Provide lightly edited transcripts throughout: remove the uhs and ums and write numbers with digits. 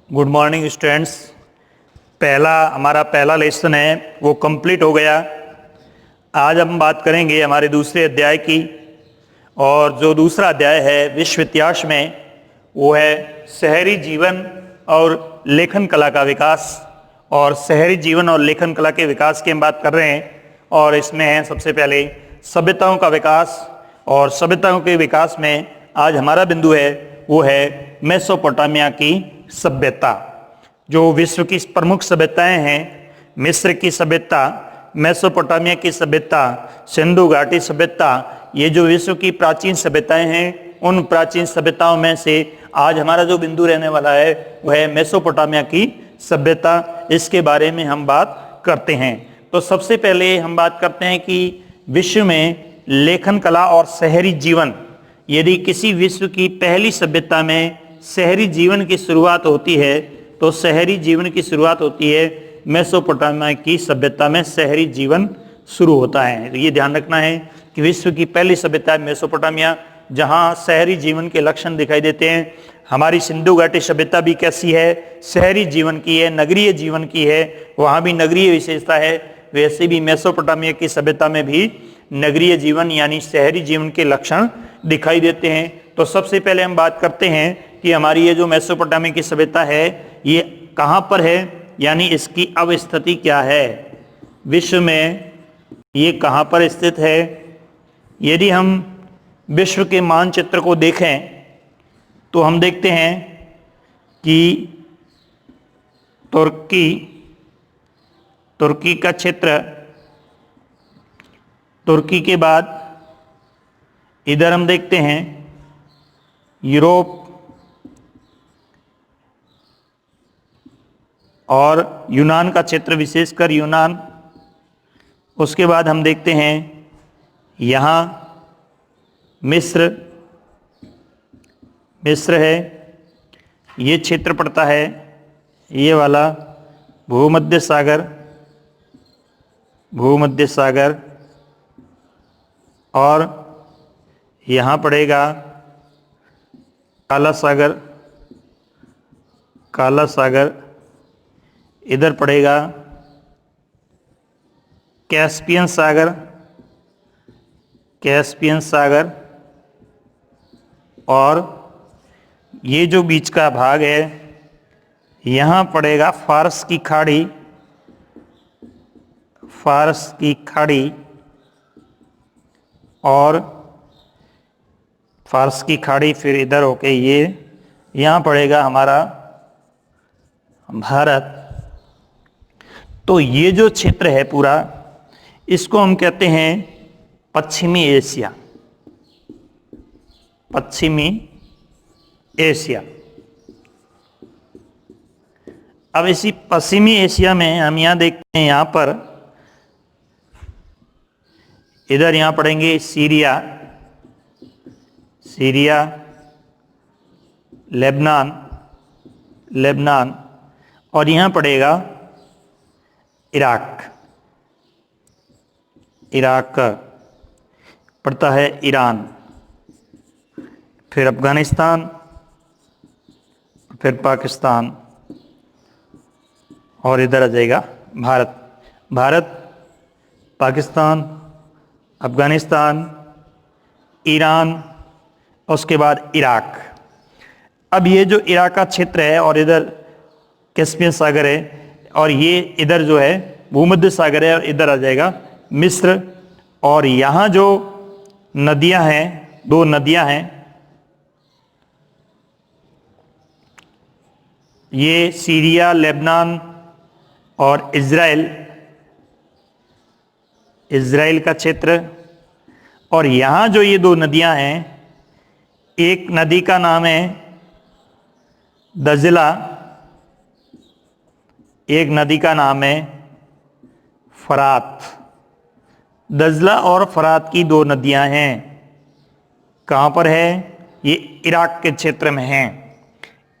Good morning students. हमारा पहला lesson है वो कंप्लीट हो गया। आज हम बात करेंगे हमारे दूसरे अध्याय की, और जो दूसरा अध्याय है विश्व इतिहास में वो है शहरी जीवन और लेखन कला का विकास। और शहरी जीवन और लेखन कला के विकास की हम बात कर रहे हैं, और इसमें है सबसे पहले सभ्यताओं का विकास। और सभ्यताओं के विकास में आज हमारा बिंदु है वो है मेसोपोटामिया की सभ्यता। जो विश्व की प्रमुख सभ्यताएं हैं, मिस्र की सभ्यता, मेसोपोटामिया की सभ्यता, सिंधु घाटी सभ्यता, ये जो विश्व की प्राचीन सभ्यताएं हैं, उन प्राचीन सभ्यताओं में से आज हमारा जो बिंदु रहने वाला है वह है मेसोपोटामिया की सभ्यता। इसके बारे में हम बात करते हैं। तो सबसे पहले हम बात करते हैं कि विश्व में लेखन कला और शहरी जीवन, यदि किसी विश्व की पहली सभ्यता में शहरी जीवन की शुरुआत होती है तो शहरी जीवन की शुरुआत होती है मेसोपोटामिया की सभ्यता में शहरी जीवन शुरू होता है। तो ये ध्यान रखना है कि विश्व की पहली सभ्यता है मेसोपोटामिया, जहाँ शहरी जीवन के लक्षण दिखाई देते हैं। हमारी सिंधु घाटी सभ्यता भी कैसी है, शहरी जीवन की है, नगरीय जीवन की है, वहाँ भी नगरीय विशेषता है। वैसे भी मेसोपोटामिया की सभ्यता में भी नगरीय जीवन यानी शहरी जीवन के लक्षण दिखाई देते हैं। तो सबसे पहले हम बात करते हैं कि हमारी ये जो मेसोपोटामिया की सभ्यता है ये कहाँ पर है, यानी इसकी अवस्थिति क्या है, विश्व में ये कहाँ पर स्थित है। यदि हम विश्व के मानचित्र को देखें तो हम देखते हैं कि तुर्की का क्षेत्र, तुर्की के बाद इधर हम देखते हैं यूरोप और यूनान का क्षेत्र, विशेषकर यूनान। उसके बाद हम देखते हैं यहाँ मिस्र है, ये क्षेत्र पड़ता है ये वाला भूमध्य सागर, और यहाँ पड़ेगा काला सागर, इधर पड़ेगा कैस्पियन सागर, और ये जो बीच का भाग है यहाँ पड़ेगा फारस की खाड़ी, और फारस की खाड़ी फिर इधर होके ये यहाँ पड़ेगा हमारा भारत। तो ये जो क्षेत्र है पूरा, इसको हम कहते हैं पश्चिमी एशिया। अब इसी पश्चिमी एशिया में हम यहाँ देखते हैं, यहाँ पर इधर यहाँ पड़ेंगे सीरिया, लेबनान, और यहाँ पड़ेगा इराक पड़ता है, ईरान, फिर अफगानिस्तान, फिर पाकिस्तान, और इधर आ जाएगा भारत, पाकिस्तान, अफगानिस्तान, ईरान, उसके बाद इराक। अब ये जो इराक का क्षेत्र है और इधर कैस्पियन सागर है, और ये इधर जो है भूमध्य सागर है, और इधर आ जाएगा मिस्र। और यहाँ जो नदियाँ हैं, दो नदियाँ हैं, ये सीरिया, लेबनान और इज़राइल का क्षेत्र। और यहाँ जो ये दो नदियाँ हैं, एक नदी का नाम है दजला, एक नदी का नाम है फरात। दजला और फरात की दो नदियां हैं। कहाँ पर है? ये इराक के क्षेत्र में हैं।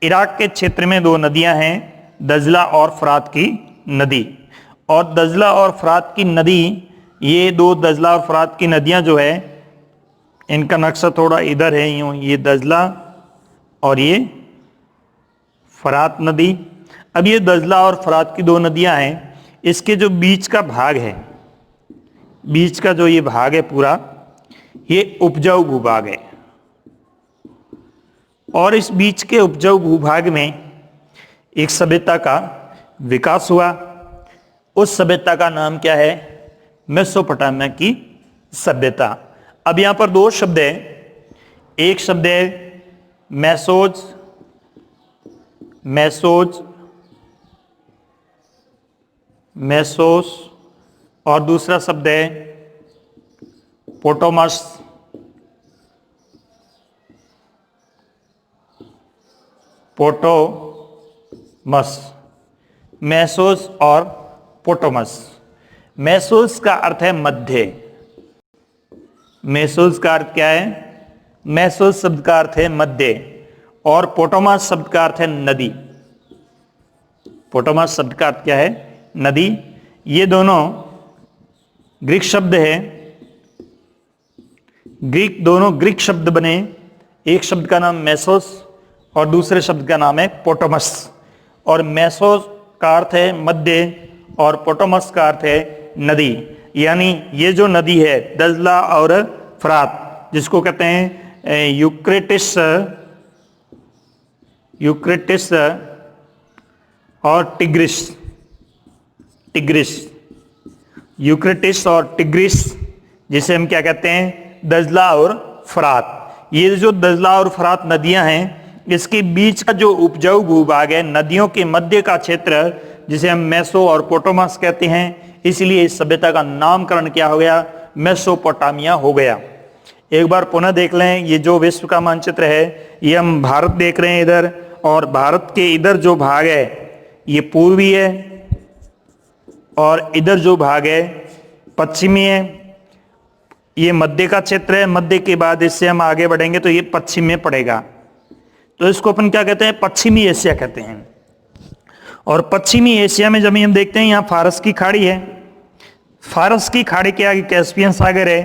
इराक के क्षेत्र में दो नदियां हैं, दजला और फरात की नदी। और दजला और फरात की नदी, ये दो दजला और फरात की नदियां जो है, इनका नक्शा थोड़ा इधर है, यूँ ये दजला और ये फरात नदी। अब ये दजला और फरात की दो नदियां हैं, इसके जो बीच का भाग है, बीच का जो ये भाग है पूरा, ये उपजाऊ भूभाग है। और इस बीच के उपजाऊ भूभाग में एक सभ्यता का विकास हुआ। उस सभ्यता का नाम क्या है? मेसोपोटामिया की सभ्यता। अब यहां पर दो शब्द है, एक शब्द है मेसोज, मेसोज, मेसोस, और दूसरा शब्द है पोटोमस, पोटोमस। मेसोस और पोटोमस। मेसोस का अर्थ है मध्य। मेसोस का अर्थ क्या है? मेसोस शब्द का अर्थ है मध्य, और पोटोमस शब्द का अर्थ है नदी। पोटोमस शब्द का अर्थ क्या है? नदी। ये दोनों ग्रीक शब्द है, दोनों ग्रीक शब्द बने। एक शब्द का नाम मेसोस और दूसरे शब्द का नाम है पोटोमस। और मेसोस का अर्थ है मध्य और पोटोमस का अर्थ है नदी। यानी ये जो नदी है दजला और फरात, जिसको कहते हैं यूक्रेटिस, यूक्रेटिस और टिग्रिस, टिग्रिस, यूक्रेटिस और टिग्रिस, जिसे हम क्या कहते हैं? दजला और फरात। ये जो दजला और फरात नदियां हैं, इसके बीच का जो उपजाऊ भूभाग है, नदियों के मध्य का क्षेत्र, जिसे हम मेसो और पोटोमस कहते हैं, इसलिए इस सभ्यता का नामकरण क्या हो गया? मेसोपोटामिया हो गया। एक बार पुनः देख लें, ये जो विश्व का मानचित्र है, ये हम भारत देख रहे हैं इधर, और भारत के इधर जो भाग है ये पूर्वी है, और इधर जो भाग है पश्चिमी है। ये मध्य का क्षेत्र है। मध्य के बाद इससे हम आगे बढ़ेंगे तो ये पश्चिम में पड़ेगा, तो इसको अपन क्या कहते हैं? पश्चिमी एशिया कहते हैं। और पश्चिमी एशिया में जब हम देखते हैं, यहाँ फारस की खाड़ी है, फारस की खाड़ी के आगे कैस्पियन सागर है,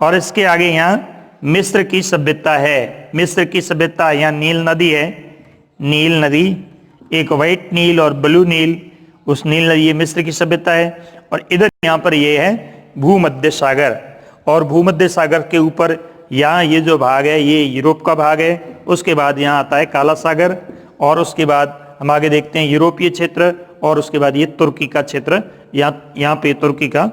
और इसके आगे यहाँ मिस्र की सभ्यता है। मिस्र की सभ्यता, यहाँ नील नदी है, नील नदी, एक व्हाइट नील और ब्लू नील, उस नील नदी, ये मिस्र की सभ्यता है। और इधर यहाँ पर ये है भूमध्य सागर, और भूमध्य सागर के ऊपर यहाँ ये जो भाग है ये यूरोप का भाग है। उसके बाद यहाँ आता है काला सागर, और उसके बाद हम आगे देखते हैं यूरोपीय क्षेत्र, और उसके बाद ये तुर्की का क्षेत्र। यहाँ पे तुर्की का,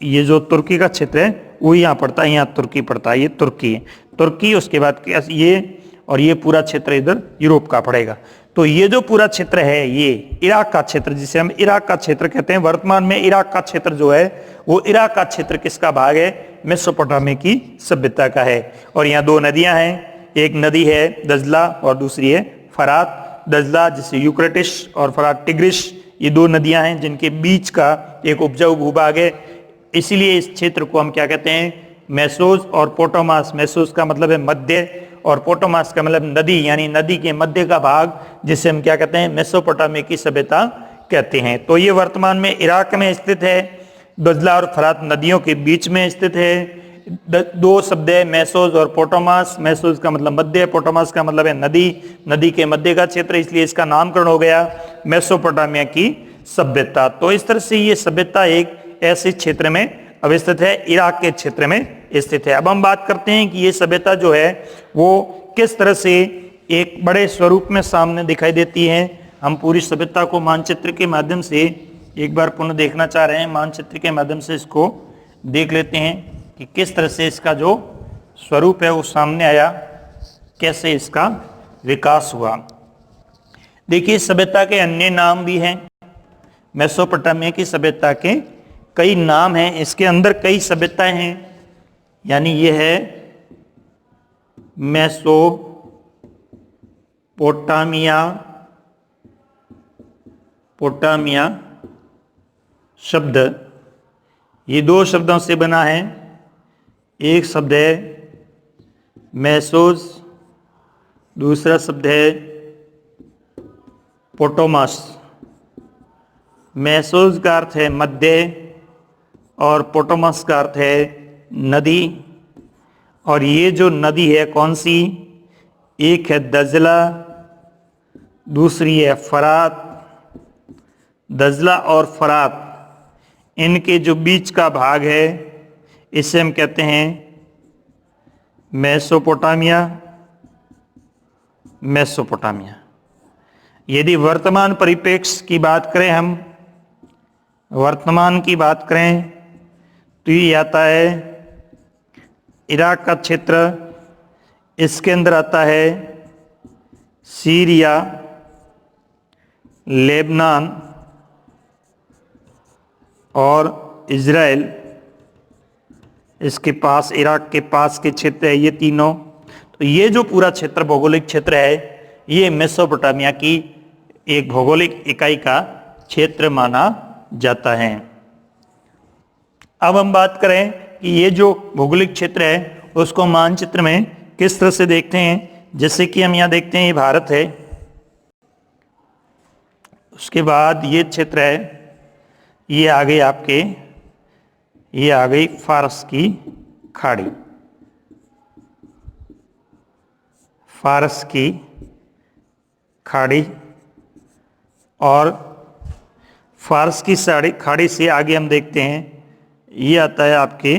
ये जो तुर्की का क्षेत्र है वो यहाँ पड़ता है, यहाँ तुर्की पड़ता है, ये तुर्की है, तुर्की। उसके बाद ये, और ये पूरा क्षेत्र इधर यूरोप का पड़ेगा। तो ये जो पूरा क्षेत्र है ये इराक का क्षेत्र, जिसे हम इराक का क्षेत्र कहते हैं। वर्तमान में इराक का क्षेत्र जो है वो इराक का क्षेत्र किसका भाग है? मेसोपोटामिया की सभ्यता का है। और यहाँ दो नदियां हैं, एक नदी है दजला और दूसरी है फरात। दजला जिसे यूक्रेटिस और फरात टिग्रिस, ये दो नदियां हैं जिनके बीच का एक उपजाऊ भूभाग है। इसीलिए इस क्षेत्र को हम क्या कहते हैं? मेसोस और पोटोमस। मेसोस का मतलब है मध्य, और पोटोमस का मतलब नदी, यानी नदी के मध्य का भाग, जिसे हम क्या कहते हैं? मेसोपोटामिया की सभ्यता कहते हैं। तो ये वर्तमान में इराक में स्थित है, दजला और फरात नदियों के बीच में स्थित है। दो शब्द है मेसोस और पोटोमस। मेसोस का मतलब मध्य, पोटोमस का मतलब है नदी, नदी के मध्य का क्षेत्र, इसलिए इसका नामकरण हो गया मेसोपोटामिया की सभ्यता। तो इस तरह से ये सभ्यता एक ऐसे क्षेत्र में अवस्थित है, इराक के क्षेत्र में स्थित है। अब हम बात करते हैं कि ये सभ्यता जो है वो किस तरह से एक बड़े स्वरूप में सामने दिखाई देती है। हम पूरी सभ्यता को मानचित्र के माध्यम से एक बार पुनः देखना चाह रहे हैं। मानचित्र के माध्यम से इसको देख लेते हैं कि किस तरह से इसका जो स्वरूप है वो सामने आया, कैसे इसका विकास हुआ। देखिए, सभ्यता के अन्य नाम भी हैं। मेसोपोटामिया की सभ्यता के कई नाम हैं, इसके अंदर कई सभ्यताएं हैं। यानी ये है मेसोपोटामिया, पोटामिया शब्द, ये दो शब्दों से बना है। एक शब्द है मेसोस, दूसरा शब्द है पोटोमस। मेसोस का अर्थ है मध्य और पोटोमस का अर्थ है नदी। और ये जो नदी है कौन सी? एक है दजला, दूसरी है फरात। दजला और फरात, इनके जो बीच का भाग है इसे हम कहते हैं मेसोपोटामिया। मेसोपोटामिया। यदि वर्तमान परिप्रेक्ष्य की बात करें, हम वर्तमान की बात करें तो ये आता है इराक का क्षेत्र, इसके अंदर आता है सीरिया, लेबनान और इज़राइल। इसके पास, इराक के पास के क्षेत्र है ये तीनों। तो ये जो पूरा क्षेत्र, भौगोलिक क्षेत्र है, ये मेसोपोटामिया की एक भौगोलिक इकाई का क्षेत्र माना जाता है। अब हम बात करें कि ये जो भौगोलिक क्षेत्र है उसको मानचित्र में किस तरह से देखते हैं। जैसे कि हम यहाँ देखते हैं ये भारत है, उसके बाद ये क्षेत्र है, ये आ गई आपके, ये आ गई फारस की खाड़ी। फारस की खाड़ी, और फारस की खाड़ी से आगे हम देखते हैं ये आता है आपके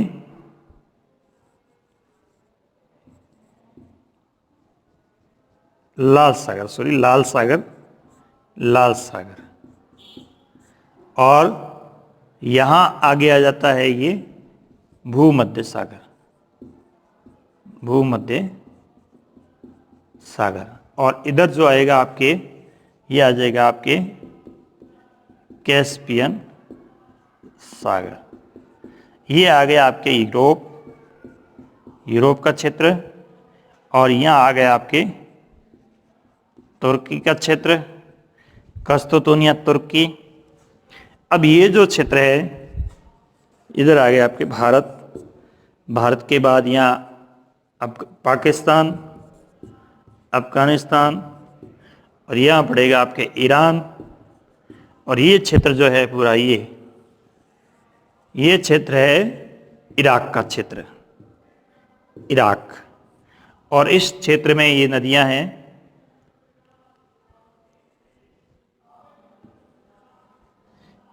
लाल सागर। और यहां आगे आ जाता है ये भूमध्य सागर। और इधर जो आएगा आपके, ये आ जाएगा आपके कैस्पियन सागर। ये आ गया आपके यूरोप का क्षेत्र, और यहाँ आ गया आपके तुर्की का क्षेत्र, कस्तोतोनिया तुर्की। अब ये जो क्षेत्र है इधर आ गया आपके भारत के बाद यहाँ अब पाकिस्तान, अफगानिस्तान, और यहाँ पड़ेगा आपके ईरान। और ये क्षेत्र जो है पूरा, ये क्षेत्र है इराक का क्षेत्र, इराक। और इस क्षेत्र में ये नदियां हैं,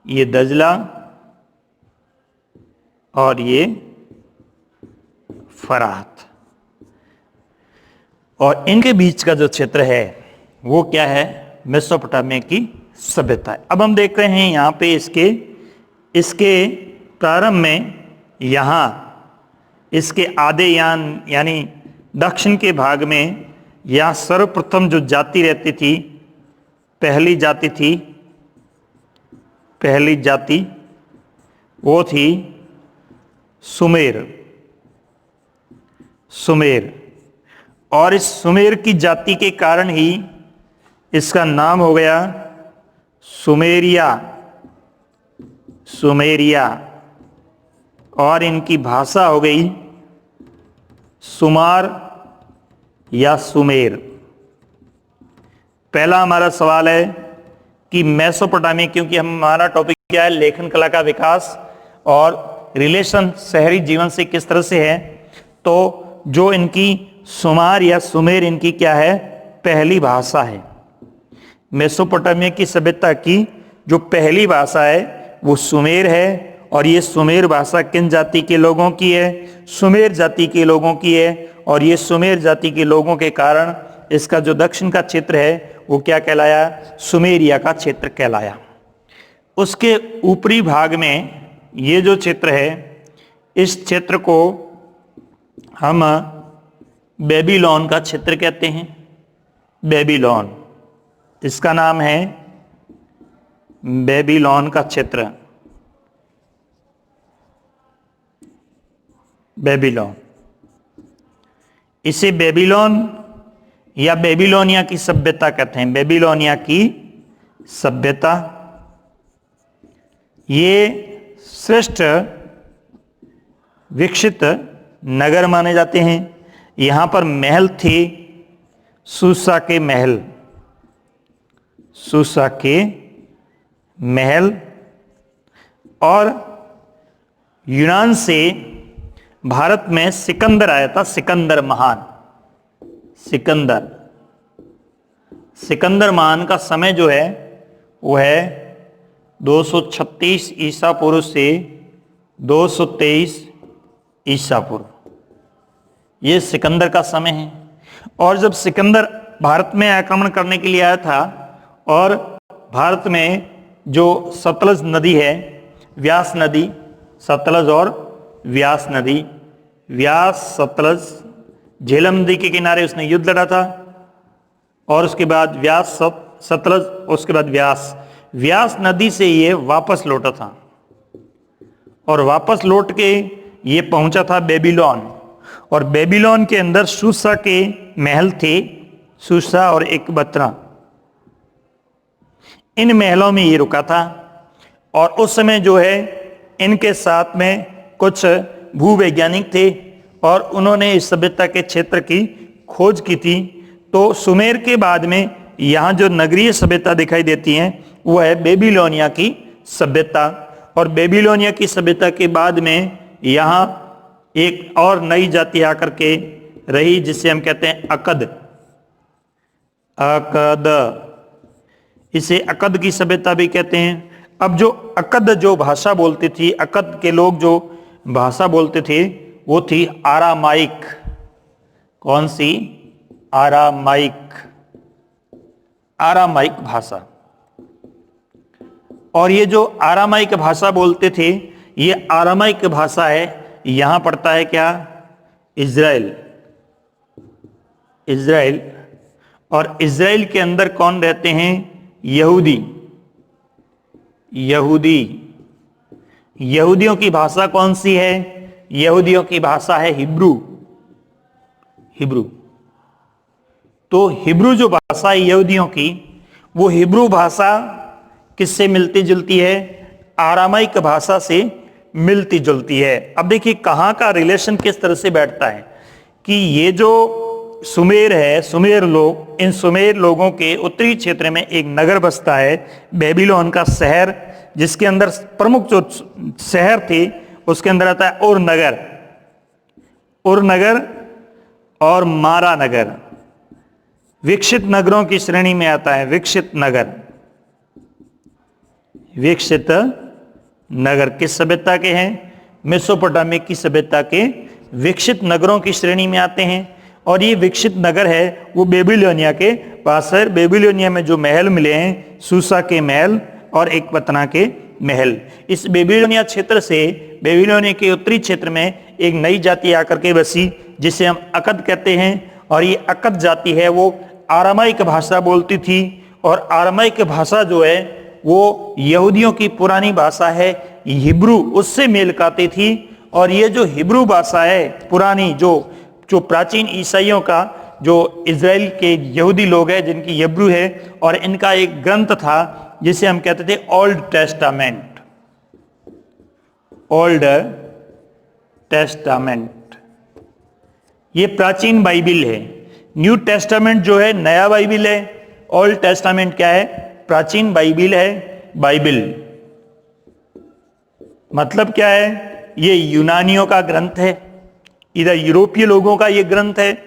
ये दजला और ये फरात। और इनके बीच का जो क्षेत्र है वो क्या है, मेसोपोटामिया की सभ्यता है। अब हम देख रहे हैं यहाँ पे इसके प्रारंभ में, यहाँ इसके आधे यानी दक्षिण के भाग में, यहाँ सर्वप्रथम जो जाति रहती थी, पहली जाति वो थी सुमेर। और इस सुमेर की जाति के कारण ही इसका नाम हो गया सुमेरिया। और इनकी भाषा हो गई सुमार या सुमेर। पहला हमारा सवाल है कि मेसोपोटामिया, क्योंकि हमारा टॉपिक क्या है, लेखन कला का विकास और रिलेशन शहरी जीवन से किस तरह से है, तो जो इनकी सुमार या सुमेर, इनकी क्या है, पहली भाषा है। मेसोपोटामिया की सभ्यता की जो पहली भाषा है वो सुमेर है। और ये सुमेर भाषा किन जाति के लोगों की है, सुमेर जाति के लोगों की है। और ये सुमेर जाति के लोगों के कारण इसका जो दक्षिण का क्षेत्र है वो क्या कहलाया, सुमेरिया का क्षेत्र कहलाया। उसके ऊपरी भाग में ये जो क्षेत्र है, इस क्षेत्र को हम बेबीलोन का क्षेत्र कहते हैं। बेबीलोन, इसका नाम है बेबीलोन का क्षेत्र, बेबीलोन। इसे बेबीलोन या बेबीलोनिया की सभ्यता कहते हैं। बेबीलोनिया की सभ्यता, ये श्रेष्ठ विकसित नगर माने जाते हैं। यहाँ पर महल थे, सूसा के महल। और यूनान से भारत में सिकंदर आया था, सिकंदर महान, सिकंदर महान का समय जो है वो है 236 ईसा पूर्व से 223 ईसा पूर्व। ये सिकंदर का समय है। और जब सिकंदर भारत में आक्रमण करने के लिए आया था और भारत में जो सतलज नदी है, व्यास नदी, सतलज और व्यास नदी, व्यास सतलज झेलम नदी के किनारे उसने युद्ध लड़ा था। और उसके बाद व्यास सतलज, उसके बाद व्यास नदी से ये वापस लौटा था और वापस लौट के ये पहुंचा था बेबीलोन। और बेबीलोन के अंदर सूसा के महल थे, सूसा और एकबत्रा, इन महलों में ये रुका था। और उस समय जो है इनके साथ में कुछ भूवैज्ञानिक थे और उन्होंने इस सभ्यता के क्षेत्र की खोज की थी। तो सुमेर के बाद में यहाँ जो नगरीय सभ्यता दिखाई देती है वो है बेबीलोनिया की सभ्यता। और बेबीलोनिया की सभ्यता के बाद में यहाँ एक और नई जाति आकर के रही जिसे हम कहते हैं अकद। इसे अकद की सभ्यता भी कहते हैं। अब जो अकद जो भाषा बोलती थी, अकद के लोग जो भाषा बोलते थे वो थी आरामाइक। कौन सी? आरामाइक, आरामाइक भाषा। और ये जो आरामाइक भाषा बोलते थे, ये आरामाइक भाषा है, यहां पड़ता है क्या? इज़राइल। इज़राइल। और इज़राइल के अंदर कौन रहते हैं? यहूदी। यहूदियों की भाषा कौन सी है? यहूदियों की भाषा है हिब्रू। तो हिब्रू जो भाषा है यहूदियों की, वो हिब्रू भाषा किससे मिलती जुलती है? आरामाइक भाषा से मिलती जुलती है। अब देखिए कहाँ का रिलेशन किस तरह से बैठता है कि ये जो सुमेर है, सुमेर लोग, इन सुमेर लोगों के उत्तरी क्षेत्र में एक नगर बसता है बेबीलोन का शहर, जिसके अंदर प्रमुख जो शहर थे उसके अंदर आता है उर नगर और मारा नगर। विकसित नगरों की श्रेणी में आता है विकसित नगर किस सभ्यता के हैं? मेसोपोटामिया की सभ्यता के विकसित नगरों की श्रेणी में आते हैं। और ये विकसित नगर है वो बेबीलोनिया के पास है। बेबीलोनिया में जो महल मिले हैं, सूसा के महल और एकबत्रा के महल, इस बेबीलोनिया क्षेत्र से बेबीलोनिया के उत्तरी क्षेत्र में एक नई जाति आकर के बसी जिसे हम अकद कहते हैं। और ये अकद जाति है वो आरामाइक भाषा बोलती थी। और आरामाइक भाषा जो है वो यहूदियों की पुरानी भाषा है हिब्रू, उससे मेल खाती थी। और ये जो हिब्रू भाषा है पुरानी, जो प्राचीन ईसाइयों का, जो इज़राइल के यहूदी लोग हैं जिनकी हिब्रू है, और इनका एक ग्रंथ था जिसे हम कहते थे ओल्ड टेस्टामेंट। ये प्राचीन बाइबिल है। न्यू टेस्टामेंट जो है नया बाइबिल है। ओल्ड टेस्टामेंट क्या है? प्राचीन बाइबिल है। बाइबिल मतलब क्या है? ये यूनानियों का ग्रंथ है, इधर यूरोपीय लोगों का ये ग्रंथ है।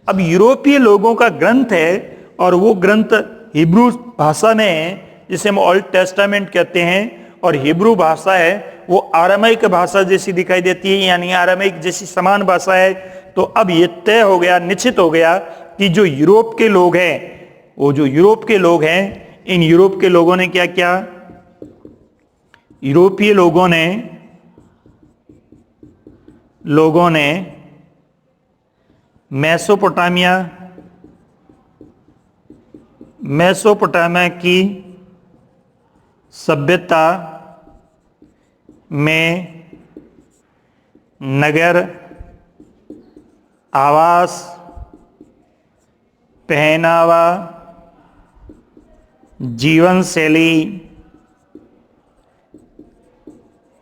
अब यूरोपीय लोगों का ग्रंथ है और वो ग्रंथ हिब्रू भाषा में है जिसे हम ओल्ड टेस्टामेंट कहते हैं। और हिब्रू भाषा है वो आरामाइक भाषा जैसी दिखाई देती है, यानी आरामाइक जैसी समान भाषा है। तो अब ये तय हो गया, निश्चित हो गया कि जो यूरोप के लोग हैं, वो जो यूरोप के लोग हैं, इन यूरोप के लोगों ने क्या किया? यूरोपीय लोगों ने मेसोपोटामिया की सभ्यता में नगर, आवास, पहनावा, जीवन शैली,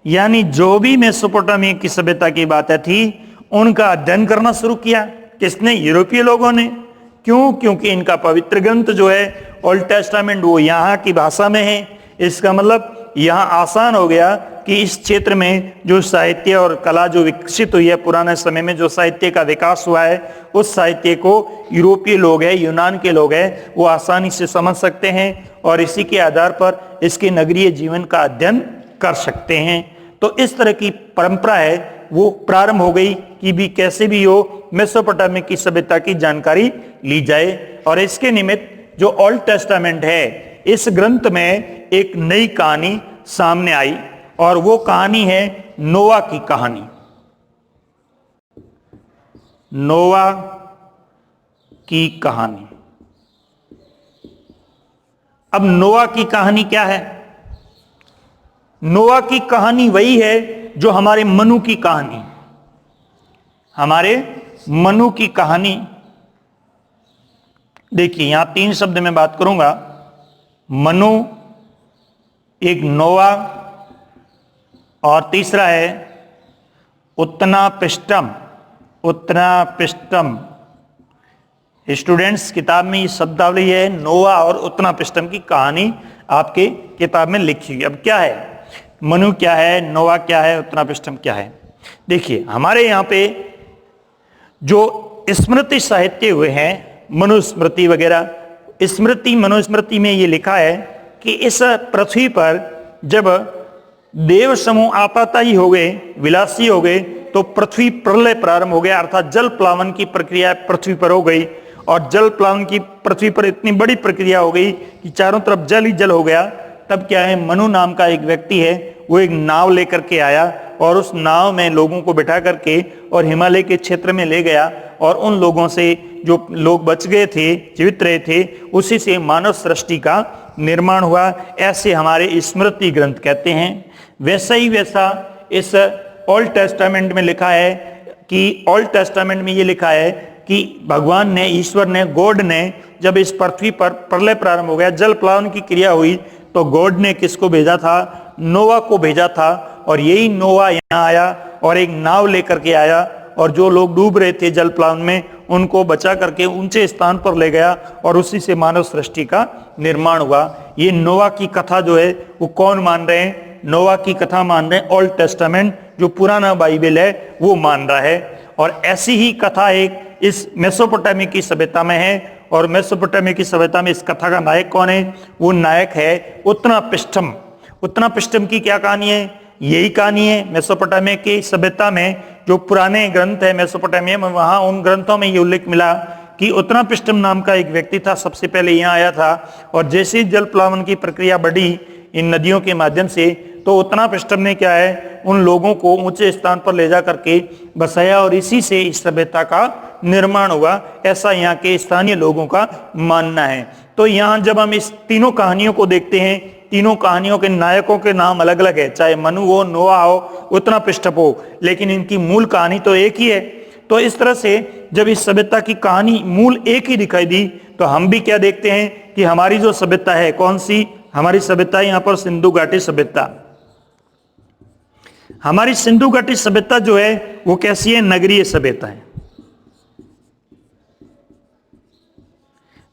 यानी जो भी मेसोपोटामिया की सभ्यता की बातें थी उनका अध्ययन करना शुरू किया। किसने? यूरोपीय लोगों ने। क्यों? क्योंकि इनका पवित्र ग्रंथ जो है ओल्ड टेस्टामेंट वो यहाँ की भाषा में है। इसका मतलब यहाँ आसान हो गया कि इस क्षेत्र में जो साहित्य और कला जो विकसित हुई है, पुराने समय में जो साहित्य का विकास हुआ है, उस साहित्य को यूरोपीय लोग हैं, यूनान के लोग हैं, वो आसानी से समझ सकते हैं और इसी के आधार पर इसके नगरीय जीवन का अध्ययन कर सकते हैं। तो इस तरह की परंपरा है वो प्रारंभ हो गई कि भी कैसे भी हो मेसोपोटामिया की सभ्यता की जानकारी ली जाए। और इसके निमित्त जो ओल्ड टेस्टामेंट है, इस ग्रंथ में एक नई कहानी सामने आई और वो कहानी है नोआ की कहानी। नोआ की कहानी। अब नोआ की कहानी क्या है? नोआ की कहानी वही है जो हमारे मनु की कहानी, हमारे मनु की कहानी। देखिए यहां 3 शब्द में बात करूंगा, मनु, एक नोआ और तीसरा है उत्तनापिष्टम। उत्तनापिष्टम स्टूडेंट्स किताब में ये शब्दावली है, नोआ और उत्तनापिष्टम की कहानी आपके किताब में लिखी है। अब क्या है मनु, क्या है नोआ, क्या है उत्तनापिष्टम, क्या है? देखिए हमारे यहाँ पे जो स्मृति साहित्य हुए हैं, मनुस्मृति वगैरह, स्मृति मनुस्मृति में ये लिखा है कि इस पृथ्वी पर जब देव समूह आताताई हो गए, विलासी हो गए, तो पृथ्वी प्रलय प्रारंभ हो गया, अर्थात जल प्लावन की प्रक्रिया पृथ्वी पर हो गई। और जल प्लावन की पृथ्वी पर इतनी बड़ी प्रक्रिया हो गई कि चारों तरफ जल ही जल हो गया। तब क्या है, मनु नाम का एक व्यक्ति है, वो एक नाव लेकर के आया और उस नाव में लोगों को बिठा करके और हिमालय के क्षेत्र में ले गया और उन लोगों से जो लोग बच गए थे, जीवित रहे थे, उसी से मानव सृष्टि का निर्माण हुआ। ऐसे हमारे स्मृति ग्रंथ कहते हैं। वैसा ही वैसा इस ओल्ड टेस्टामेंट में लिखा है कि ओल्ड टेस्टामेंट में ये लिखा है कि भगवान ने, ईश्वर ने, गॉड ने जब इस पृथ्वी पर प्रलय प्रारंभ हो गया, जल प्लावन की क्रिया हुई, तो गॉड ने किसको भेजा था? नोआ को भेजा था। और यही नोआ यहाँ आया और एक नाव लेकर के आया और जो लोग डूब रहे थे जल प्लावन में, उनको बचा करके ऊंचे स्थान पर ले गया और उसी से मानव सृष्टि का निर्माण हुआ। ये नोआ की कथा जो है वो कौन मान रहे हैं? नोआ की कथा मान रहे हैं ओल्ड टेस्टामेंट, जो पुराना बाइबल है वो मान रहा है। और ऐसी ही कथा एक इस मेसोपोटामिया की सभ्यता में है। और मेसोपोटामिया की सभ्यता में इस कथा का नायक कौन है? वो नायक है उत्तनापिष्टम। उत्तनापिष्टम की क्या कहानी है? यही कहानी है मेसोपोटामिया की सभ्यता में। जो पुराने ग्रंथ है मेसोपोटामिया में, वहां उन ग्रंथों में ये उल्लेख मिला कि उत्तनापिष्टम नाम का एक व्यक्ति था, सबसे पहले यहाँ आया था। और जैसे ही जल प्लावन की प्रक्रिया बढ़ी इन नदियों के माध्यम से, तो उत्तनापिष्टम ने क्या है, उन लोगों को ऊंचे स्थान पर ले जा करके बसाया और इसी से इस सभ्यता का निर्माण हुआ, ऐसा यहाँ के स्थानीय लोगों का मानना है। तो यहाँ जब हम इस तीनों कहानियों को देखते हैं, तीनों कहानियों के नायकों के नाम अलग अलग है, चाहे मनु हो, नोआ हो, उत्तनापिष्टम हो, लेकिन इनकी मूल कहानी तो एक ही है। तो इस तरह से जब इस सभ्यता की कहानी मूल एक ही दिखाई दी, तो हम भी क्या देखते हैं कि हमारी जो सभ्यता है, कौन सी हमारी सभ्यता? यहाँ पर सिंधु घाटी सभ्यता। हमारी सिंधु घाटी सभ्यता जो है वो कैसी है? नगरीय सभ्यता है।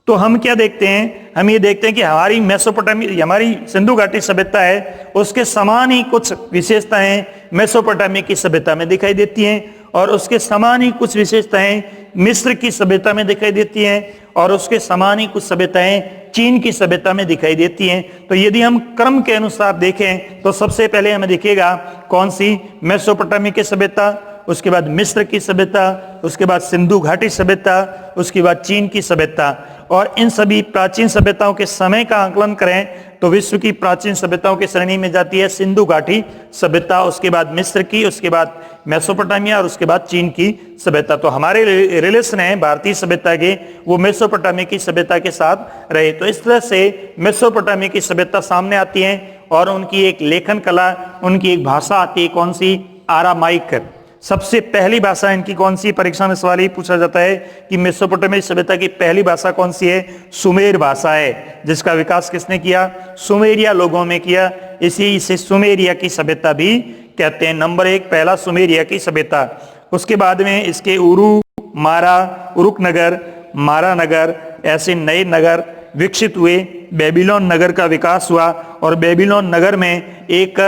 तो हम क्या देखते हैं? हम ये देखते हैं कि हमारी मेसोपोटामिया, हमारी सिंधु घाटी सभ्यता है, उसके समान ही कुछ विशेषताएं मेसोपोटामिया की सभ्यता में दिखाई देती हैं और उसके समान ही कुछ विशेषताएं मिस्र की सभ्यता में दिखाई देती हैं और उसके समान ही कुछ सभ्यताएं चीन की सभ्यता में दिखाई देती हैं। तो यदि हम क्रम के अनुसार देखें तो सबसे पहले हमें दिखेगा कौन सी? मेसोपोटामिया की सभ्यता, उसके बाद मिस्र की सभ्यता, उसके बाद सिंधु घाटी सभ्यता, उसके बाद चीन की सभ्यता। और इन सभी प्राचीन सभ्यताओं के समय का आकलन करें तो विश्व की प्राचीन सभ्यताओं की श्रेणी में जाती है सिंधु घाटी सभ्यता, उसके बाद मिस्र की, उसके बाद मेसोपोटामिया और उसके बाद चीन की सभ्यता। तो हमारे रिलेशन है भारतीय सभ्यता के, वो मेसोपोटामिया की सभ्यता के साथ रहे। तो इस तरह से मेसोपोटामिया की सभ्यता सामने आती है और उनकी एक लेखन कला, उनकी एक भाषा आती है, कौन सी? आरामाइक। सबसे पहली भाषा इनकी कौन सी? परीक्षा में सवाल ही पूछा जाता है कि मेसोपोटामिया सभ्यता की पहली भाषा कौन सी है? सुमेर भाषा है, जिसका विकास किसने किया? सुमेरिया लोगों में किया, इसी से सुमेरिया की सभ्यता भी कहते हैं। नंबर 1 पहला सुमेरिया की सभ्यता। उसके बाद में इसके उरु, मारा, उरुक नगर, मारा नगर, ऐसे नए नगर विकसित हुए बेबीलोन नगर का विकास हुआ और बेबीलोन नगर में एक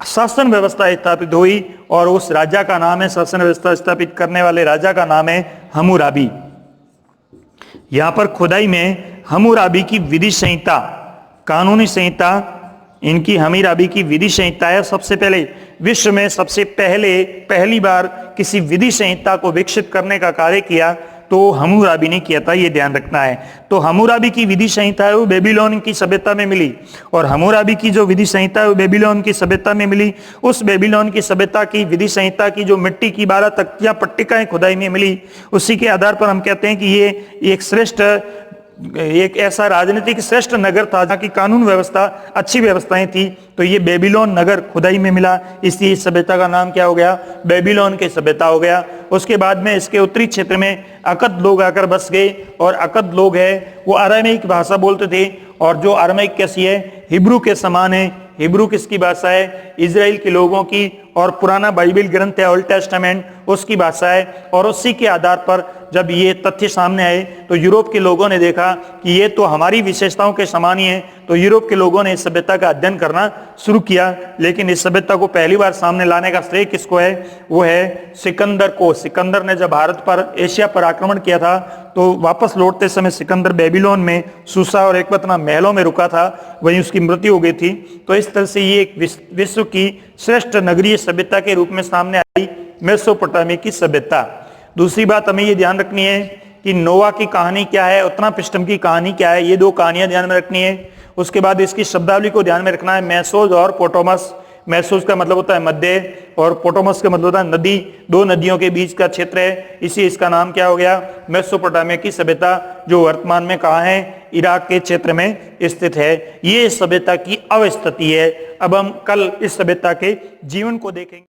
शासन व्यवस्था स्थापित हुई और उस राजा का नाम है, शासन व्यवस्था स्थापित करने वाले राजा का नाम है हम्मुराबी। यहां पर खुदाई में हम्मुराबी की विधि संहिता, कानूनी संहिता, इनकी हम्मुराबी की विधि संहिता है। सबसे पहले विश्व में सबसे पहली बार किसी विधि संहिता को विकसित करने का कार्य किया तो हम्मुराबी ने किया था, ये ध्यान रखना है। तो हम्मुराबी की विधि संहिता है वो बेबीलोन की सभ्यता में मिली और हम्मुराबी की जो विधि संहिता है वो बेबीलोन की सभ्यता में मिली। उस बेबीलोन की सभ्यता की विधि संहिता की जो मिट्टी की 12 तख्तियां पट्टिकाएं खुदाई में मिली, उसी के आधार पर हम कहते हैं कि ये एक ऐसा राजनीतिक श्रेष्ठ नगर था जहाँ की कानून व्यवस्था, अच्छी व्यवस्थाएं थी। तो ये बेबीलोन नगर खुदाई में मिला, इसलिए इस सभ्यता का नाम क्या हो गया, बेबीलोन की सभ्यता हो गया। उसके बाद में इसके उत्तरी क्षेत्र में अकद लोग आकर बस गए और अकद लोग है वो अरामीक भाषा बोलते थे और जो अरामीक कैसी है, हिब्रू के समान है। हिब्रू किसकी भाषा है, इजराइल के लोगों की, और पुराना बाइबल ग्रंथ है ओल्ड टेस्टामेंट उसकी भाषा है। और उसी के आधार पर जब ये तथ्य सामने आए तो यूरोप के लोगों ने देखा कि ये तो हमारी विशेषताओं के समान ही है, तो यूरोप के लोगों ने इस सभ्यता का अध्ययन करना शुरू किया। लेकिन इस सभ्यता को पहली बार सामने लाने का श्रेय किसको है, वो है सिकंदर को। सिकंदर ने जब भारत पर, एशिया पर आक्रमण किया था तो वापस लौटते समय सिकंदर बेबीलोन में सूसा और एकबतना महलों में रुका था, वहीं उसकी मृत्यु हो गई थी। तो इस तरह से ये एक विश्व की श्रेष्ठ नगरीय सभ्यता के रूप में सामने आई मेसोपोटामिया की सभ्यता। दूसरी बात हमें ये ध्यान रखनी है कि नोवा की कहानी क्या है, उत्पन्नपिष्टम की कहानी क्या है, ये दो कहानियां ध्यान में रखनी है। उसके बाद इसकी शब्दावली को ध्यान में रखना है, मेसोज और पोटोमस। मेसोज का मतलब होता है मध्य और पोटोमस का मतलब होता है नदी, दो नदियों के बीच का क्षेत्र है, इसी इसका नाम क्या हो गया, मेसोपोटामिया की सभ्यता, जो वर्तमान में कहाँ है, इराक के क्षेत्र में स्थित है। ये इस सभ्यता की अवस्थिति है। अब हम कल इस सभ्यता के जीवन को देखेंगे।